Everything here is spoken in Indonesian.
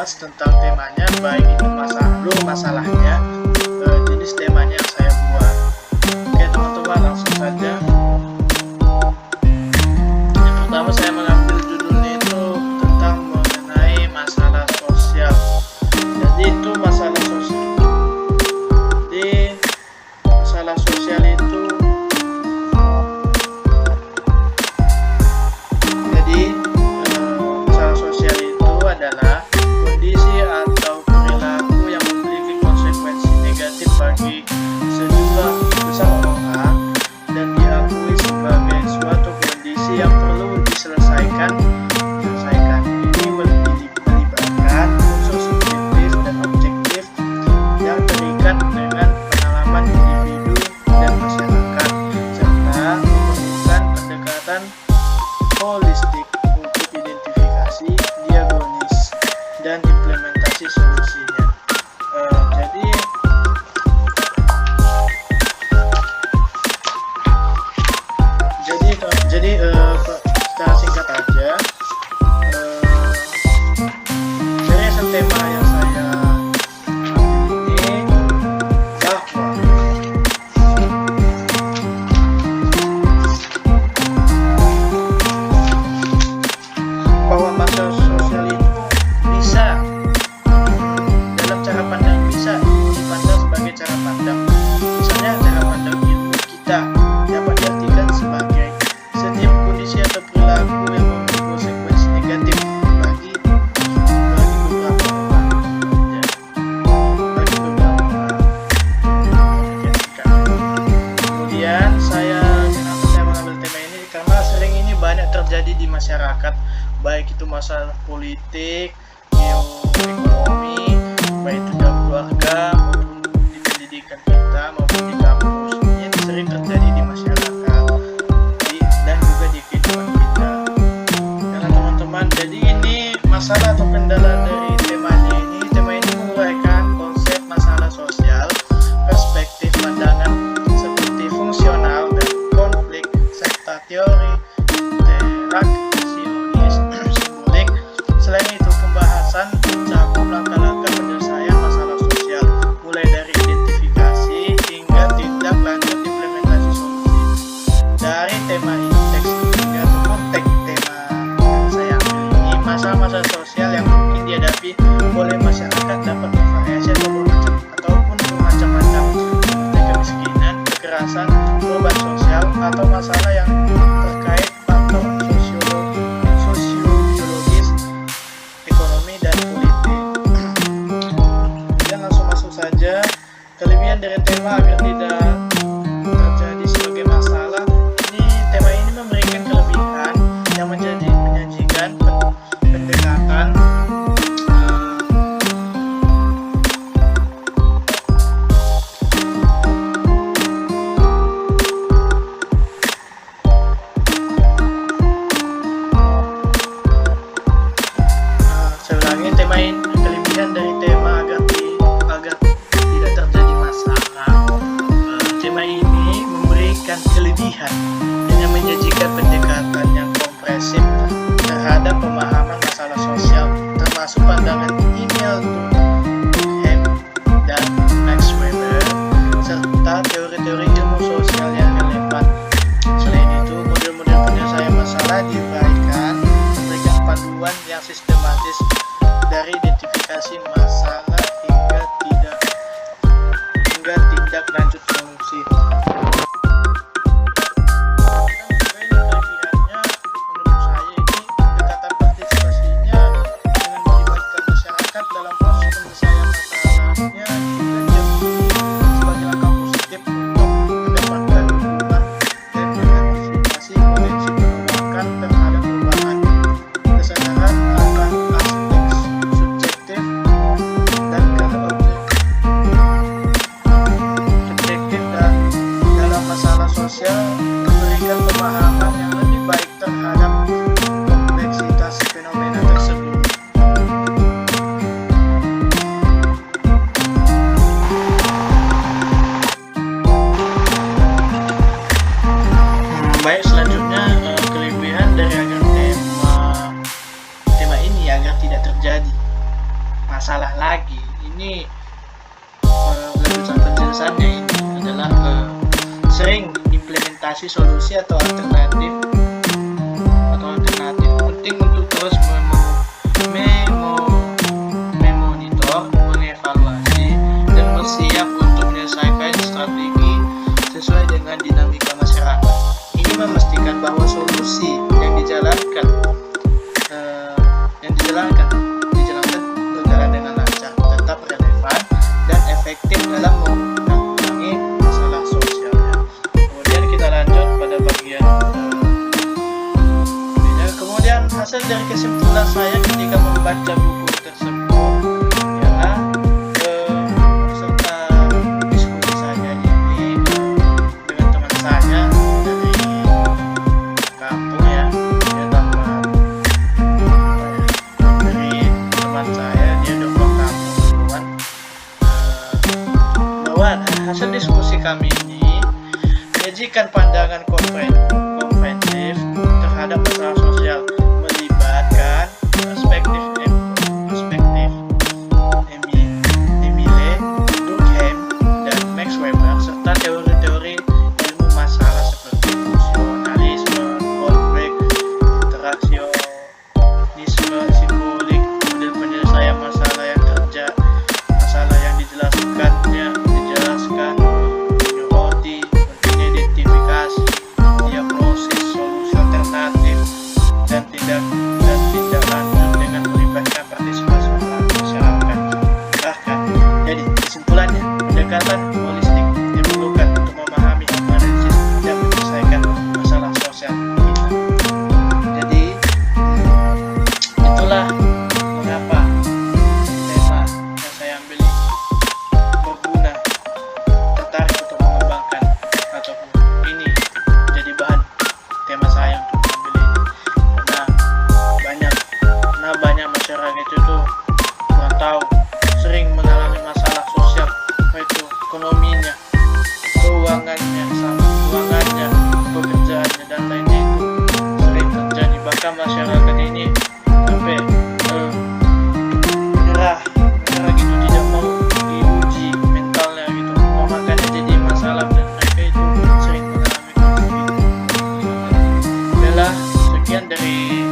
membahas tentang temanya, baik itu masalahnya, jenis temanya yang saya buat. Oke teman-teman, langsung saja. Yang pertama saya mengambil judulnya itu tentang mengenai masalah sosial. Jadi itu masalah sosial. Jadi masalah sosial itu adalah kondisi atau perilaku yang memiliki konsekuensi negatif bagi sejumlah besar orang dan diakui sebagai suatu kondisi yang perlu diselesaikan. Ini melibatkan unsur subjektif dan objektif yang terikat dengan pengalaman individu dan masyarakat, serta memerlukan pendekatan holistik untuk identifikasi, diagnosis, dan implementasi solusinya. Jadi secara singkat aja, dari tema yang saya ambil ini bahwa masalah sosial itu bisa dalam cara pandang bisa dipandang sebagai cara pandang. Misalnya cara pandang ilmu kita dapat diartikan sebagai setiap kondisi atau perilaku yang memiliki konsekuensi negatif bagi beberapa orang. Kemudian kenapa saya mengambil tema ini, karena sering ini banyak terjadi di masyarakat, baik itu masalah politik, geoekonomi, baik itu dalam keluarga maupun di pendidikan kita maupun di kampus. Ini sering terjadi di masyarakat dan juga di kehidupan kita. Karena teman-teman, jadi ini masalah atau kendala dari temanya ini. Tema ini menguraikan konsep masalah sosial, perspektif pandangan seperti fungsional dan konflik, serta teori interaksionis simbolik. Selain itu, pembahasan mencakup langkah-langkah penyelesaian masalah sosial, mulai dari identifikasi hingga tindak lanjut implementasi solusi. Dari tema ini, teks tema yang saya ambil ini, masalah-masalah sosial yang mungkin dihadapi oleh masyarakat dapat bervariasi ataupun bermacam-macam, seperti kemiskinan, kekerasan, korban sosial, atau masalah yang terkait faktor sosiobiologis, ekonomi, dan politik. Dan langsung masuk saja. Kelebihan dari tema agar tidak terjadi sebagai masalah, tema ini memberikan kelebihan yang menyajikan pendekatan kelebihan dari tema agar tidak terjadi masalah. Tema ini memberikan kelebihan dengan menyajikan pendekatan yang komprehensif terhadap pemahaman masalah sosial, termasuk pandangan Emil Durkheim dan Max Weber, serta teori-teori ilmu sosial yang relevan. Selain itu, model-model penyelesaian masalah diuraikan, memberikan panduan yang sistematis dari identifikasi masalah hingga tindak lanjut solusi. Kelebihannya menurut saya ini pendekatan partisipasinya dengan melibatkan masyarakat dalam proses penyelesaian masalahnya, juga sebagai langkah positif untuk mendapatkan dukungan dan mengantisipasi potensi penolakan terhadap perubahan. Kesadaran akan aspek subjektif dan masalah lagi. Ini lanjutan penjelasannya ini adalah sering implementasi solusi atau alternatif penting untuk terus memonitor, mengevaluasi, dan bersiap untuk menyelesaikan strategi sesuai dengan dinamika masyarakat. Ini memastikan bahwa solusi yang dijalankan berjalan dengan lancar, tetap relevan dan efektif dalam menangani masalah sosialnya. Kemudian kita lanjut pada bagian kemudian hasil dari kesimpulan saya ketika membaca buku tersebut ialah serta diskusi saya ini dengan teman saya dari kampung ya, dari teman saya dia udah pulang kampung duluan, bahwa hasil diskusi kami ini menyajikan pandangan komprehensif terhadap masalah sosial, melibatkan perspektif Emile Durkheim dan Max Weber serta teori-teori ilmu masalah seperti fungsionalisme, konflik, interaksionisme, simbolik, model penyelesaian masalah yang dijelaskan, menyoroti pentingnya identifikasi, diagnosis, solusi alternatif, dan tindak lanjut dengan melibatkan partisipasi masyarakat. Bahkan, jadi kesimpulannya, pendekatan holistik diperlukan untuk memahami, menganalisis, dan menyelesaikan masalah sosial kita. Jadi, itulah mengapa tema yang saya ambil ini berguna, tertarik untuk mengembangkan ataupun ini jadi bahan tema saya untuk mengambil ini, karena banyak masyarakat itu kurang tahu, sering mengalami masalah sosial, yaitu ekonominya, keuangannya, pekerjaannya, dan lainnya itu sering terjadi. Bahkan masyarakat ini sampai menyerah gitu, tidak mau diuji mentalnya gitu, makanya jadi masalah dan mereka itu sering mengalami konflik. Sekian dari